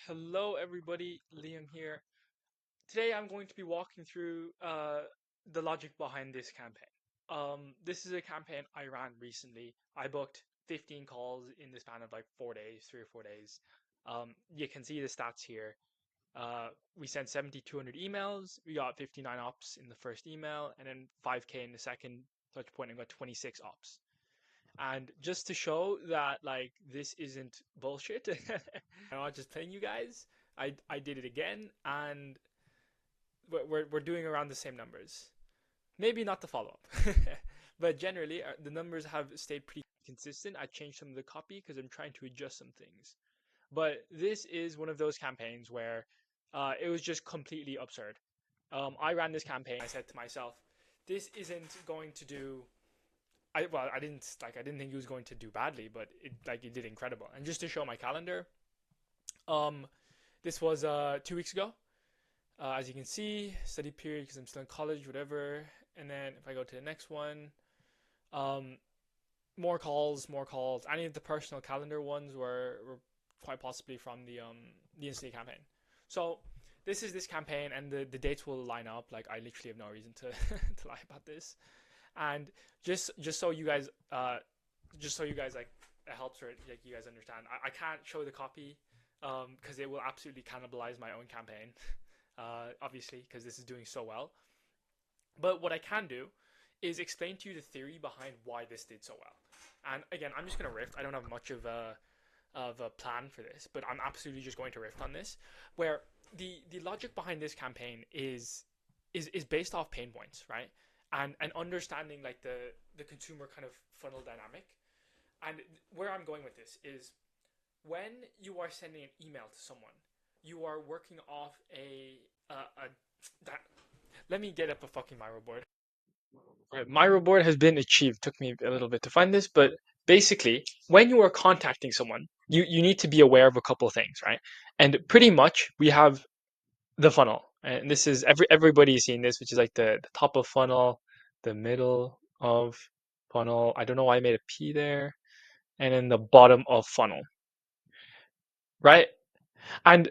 Hello, everybody. Liam here. Today, I'm going to be walking through the logic behind this campaign. This is a campaign I ran recently. I booked 15 calls in the span of like 4 days, 3 or 4 days. You can see the stats here. We sent 7,200 emails. We got 59 ops in the first email, and then 5K in the second touch point, and got 26 ops. And just to show that like this isn't bullshit, I'm not just playing you guys. I did it again, and we're doing around the same numbers. Maybe not the follow up, but generally the numbers have stayed pretty consistent. I changed some of the copy because I'm trying to adjust some things. But this is one of those campaigns where it was just completely absurd. I ran this campaign. I said to myself, this isn't going to do. I didn't think he was going to do badly, but it did incredible. And just to show my calendar, um, this was 2 weeks ago. As you can see, study period because I'm still in college, whatever. And then if I go to the next one, um, more calls, more calls. Any of the personal calendar ones were quite possibly from the Insta campaign. So this campaign, and the dates will line up. Like I literally have no reason to to lie about this. And just so you guys like it helps, or like you guys understand, I can't show the copy because it will absolutely cannibalize my own campaign, obviously, because this is doing so well. But what I can do is explain to you the theory behind why this did so well. And again, I'm just going to riff. I don't have much of a plan for this, but I'm absolutely just going to riff on this. Where the logic behind this campaign is based off pain points, right? And understanding like the consumer kind of funnel dynamic. And where I'm going with this is when you are sending an email to someone, you are working off a that. Let me get up a fucking Miro board. Right, Miro board has been achieved. Took me a little bit to find this, but basically, when you are contacting someone, you need to be aware of a couple of things, right? And pretty much we have the funnel, and this is everybody's seen this, which is like the top of funnel, the middle of funnel. I don't know why I made a P there, and then the bottom of funnel, right? And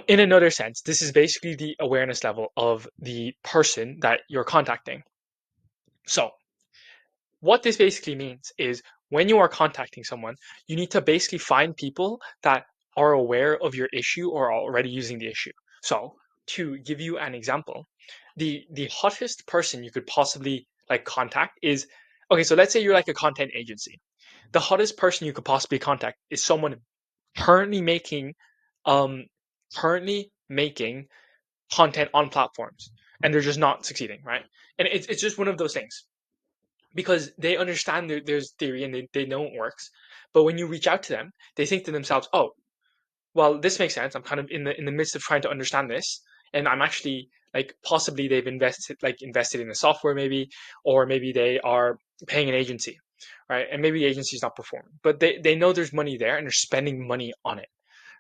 in another sense, this is basically the awareness level of the person that you're contacting. So what this basically means is when you are contacting someone, you need to basically find people that are aware of your issue or are already using the issue. So to give you an example, the hottest person you could possibly like contact is, okay, so let's say you're like a content agency. The hottest person you could possibly contact is someone currently making um currently making content on platforms, and they're just not succeeding, right? And it's just one of those things because they understand there's theory and they know it works. But when you reach out to them, they think to themselves, oh, well, this makes sense. I'm kind of in the midst of trying to understand this, and I'm actually like possibly they've invested in the software maybe, or maybe they are paying an agency, right? And maybe the agency is not performing, but they know there's money there and they're spending money on it,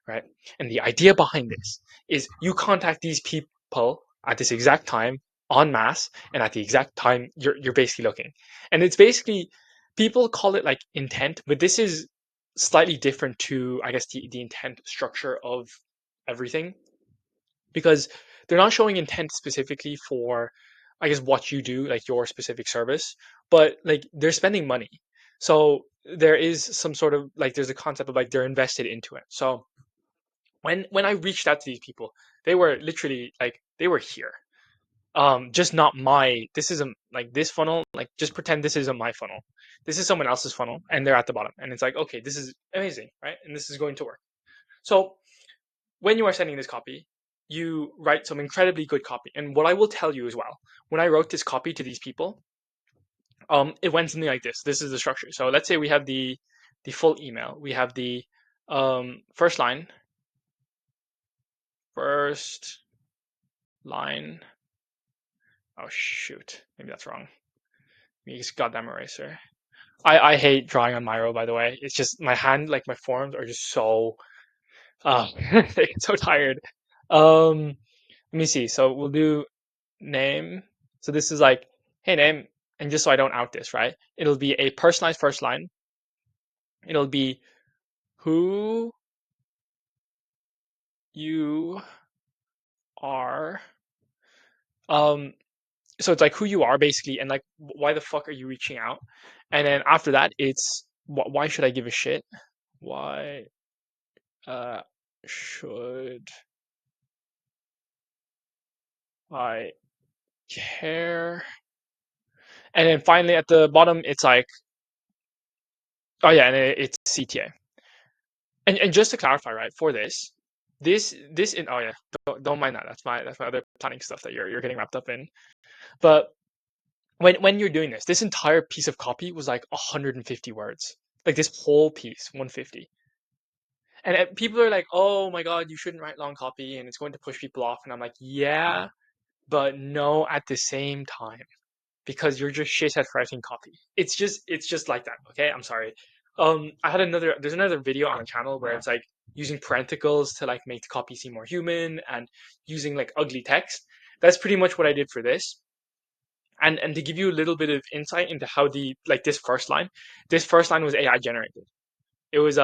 right? And the idea behind this is you contact these people at this exact time en masse and at the exact time you're basically looking. And it's basically people call it like intent, but this is slightly different to I guess the intent structure of everything because they're not showing intent specifically for I guess what you do, like your specific service, but like they're spending money. So there is some sort of like there's a concept of like they're invested into it. So when I reached out to these people, they were literally like they were here. Just not my. This isn't like this funnel. Like just pretend this isn't my funnel. This is someone else's funnel, and they're at the bottom. And it's like, okay, this is amazing, right? And this is going to work. So when you are sending this copy, you write some incredibly good copy. And what I will tell you as well, when I wrote this copy to these people, it went something like this. This is the structure. So let's say we have the full email. We have the first line, first line. Oh shoot, maybe that's wrong. Use goddamn eraser. I hate drawing on Miro, by the way. It's just my hand, like my forearms, are just so they get so tired. Um, let me see. So we'll do name. So this is like, hey name, and just so I don't out this, right? It'll be a personalized first line. It'll be who you are. So it's like who you are basically, and like why the fuck are you reaching out? And then after that, it's why should I give a shit? Why uh should I care? And then finally at the bottom, it's like, oh yeah, and it's CTA. And just to clarify, right, for this in oh yeah, don't mind that. That's my other planning stuff that you're getting wrapped up in. But when you're doing this entire piece of copy was like 150 words. Like this whole piece, 150. And people are like, "Oh my God, you shouldn't write long copy, and it's going to push people off." And I'm like, "Yeah, but no, at the same time, because you're just shit at writing copy. It's just like that. Okay, I'm sorry. There's another video on the channel where it's like using parentheticals to like make the copy seem more human and using like ugly text. That's pretty much what I did for this. And to give you a little bit of insight into how this first line was AI generated. It was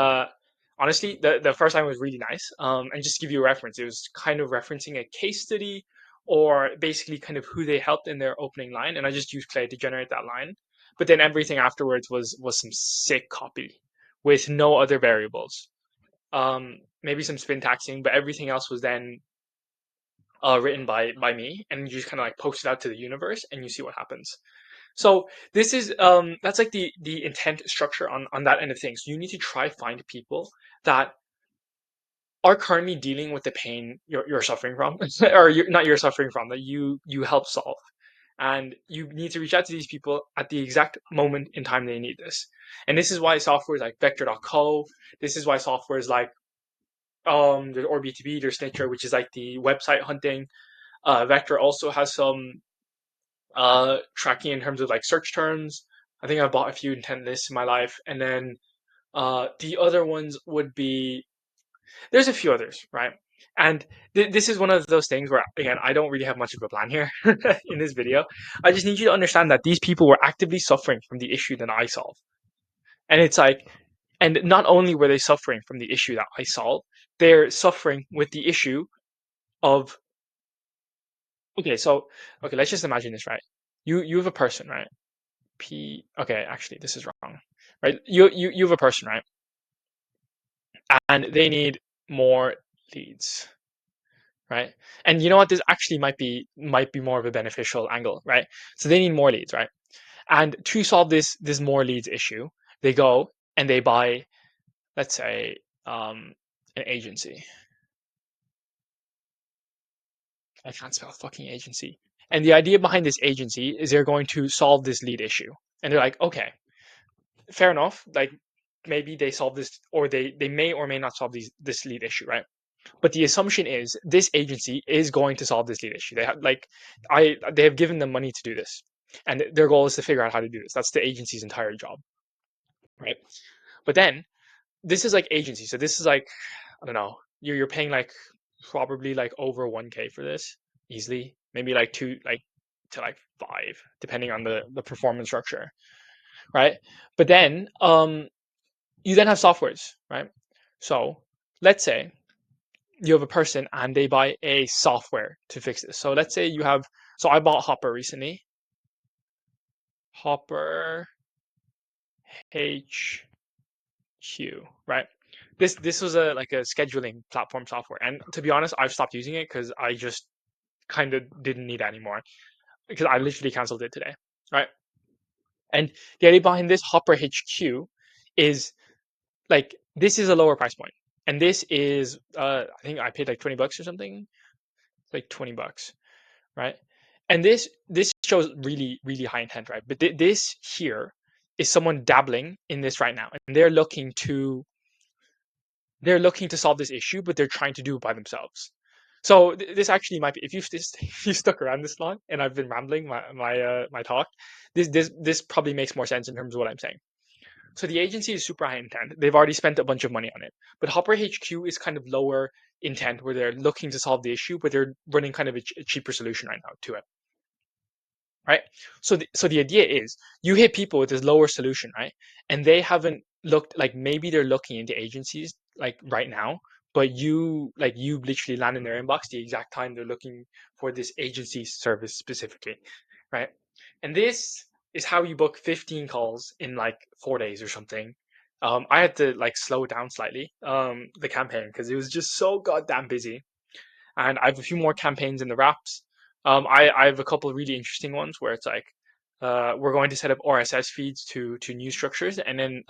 honestly the first line was really nice. And just to give you a reference, it was kind of referencing a case study or basically kind of who they helped in their opening line, and I just used Clay to generate that line. But then everything afterwards was some sick copy with no other variables. Maybe some spin taxing, but everything else was then written by me, and you just kind of like post it out to the universe, and you see what happens. So this is that's like the intent structure on that end of things. You need to try find people that are currently dealing with the pain you're suffering from, or not you're suffering from, that you help solve. And you need to reach out to these people at the exact moment in time they need this. And this is why software is like Vector.co. This is why software is like there's OrbitB, there's Snitcher, which is like the website hunting. Vector also has some tracking in terms of like search terms. I think I bought a few intent lists in my life, and then the other ones would be there's a few others, right? And this is one of those things where again I don't really have much of a plan here in this video. I just need you to understand that these people were actively suffering from the issue that I solve, and it's like, and not only were they suffering from the issue that I solve, they're suffering with the issue of okay, so okay, let's just imagine this, right? You have a person, right? Okay, actually this is wrong. Right? You have a person, right? And they need more leads, right? And you know what? This actually might be more of a beneficial angle, right? So they need more leads, right? And to solve this more leads issue, they go and they buy, let's say, an agency. I can't spell fucking agency. And the idea behind this agency is they're going to solve this lead issue. And they're like, okay, fair enough. Like maybe they solve this, or they may or may not solve this lead issue, right? But the assumption is this agency is going to solve this lead issue. They have given them money to do this, and their goal is to figure out how to do this. That's the agency's entire job, right? But then this is like agency, so this is like I don't know. You're paying like probably like over 1K for this easily, maybe like two like to like five, depending on the performance structure, right? But then you then have softwares, right? So let's say you have a person and they buy a software to fix this. So let's say so I bought Hopper recently. Hopper HQ, right? This was like a scheduling platform software. And to be honest, I've stopped using it because I just kind of didn't need it anymore because I literally canceled it today, right? And the idea behind this Hopper HQ is like this is a lower price point. And this is I think I paid like $20 or something, like $20, right? And this shows really high intent, right? But this here is someone dabbling in this right now, and they're looking to solve this issue, but they're trying to do it by themselves. So this actually might be, if you if you stuck around this long and I've been rambling my talk, this probably makes more sense in terms of what I'm saying. So the agency is super high intent. They've already spent a bunch of money on it. But Hopper HQ is kind of lower intent, where they're looking to solve the issue, but they're running kind of a cheaper solution right now to it, right? So the idea is you hit people with this lower solution, right? And they haven't looked, like maybe they're looking into agencies like right now, but you literally land in their inbox the exact time they're looking for this agency service specifically, right? And this is how you book 15 calls in like 4 days or something. I had to like slow it down slightly, the campaign, because it was just so goddamn busy. And I have a few more campaigns in the wraps. I have a couple of really interesting ones where it's like, we're going to set up RSS feeds to news structures, and then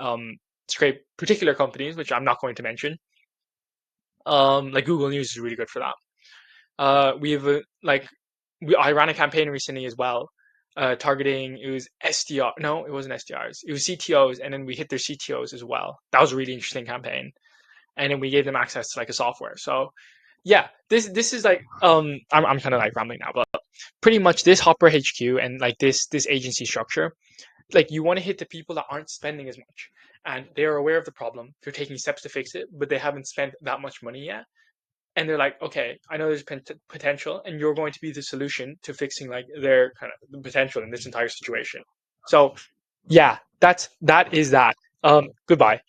scrape particular companies, which I'm not going to mention. Like Google News is really good for that. We have I ran a campaign recently as well, targeting, it was SDR. No, it wasn't SDRs. It was CTOs, and then we hit their CTOs as well. That was a really interesting campaign, and then we gave them access to like a software. So yeah, this is like I'm kind of like rambling now, but pretty much this Hopper HQ and like this agency structure, like you want to hit the people that aren't spending as much, and they're aware of the problem. They're taking steps to fix it, but they haven't spent that much money yet, and they're like, okay, I know there's potential, and you're going to be the solution to fixing like their kind of potential in this entire situation. So yeah, that is that. Goodbye.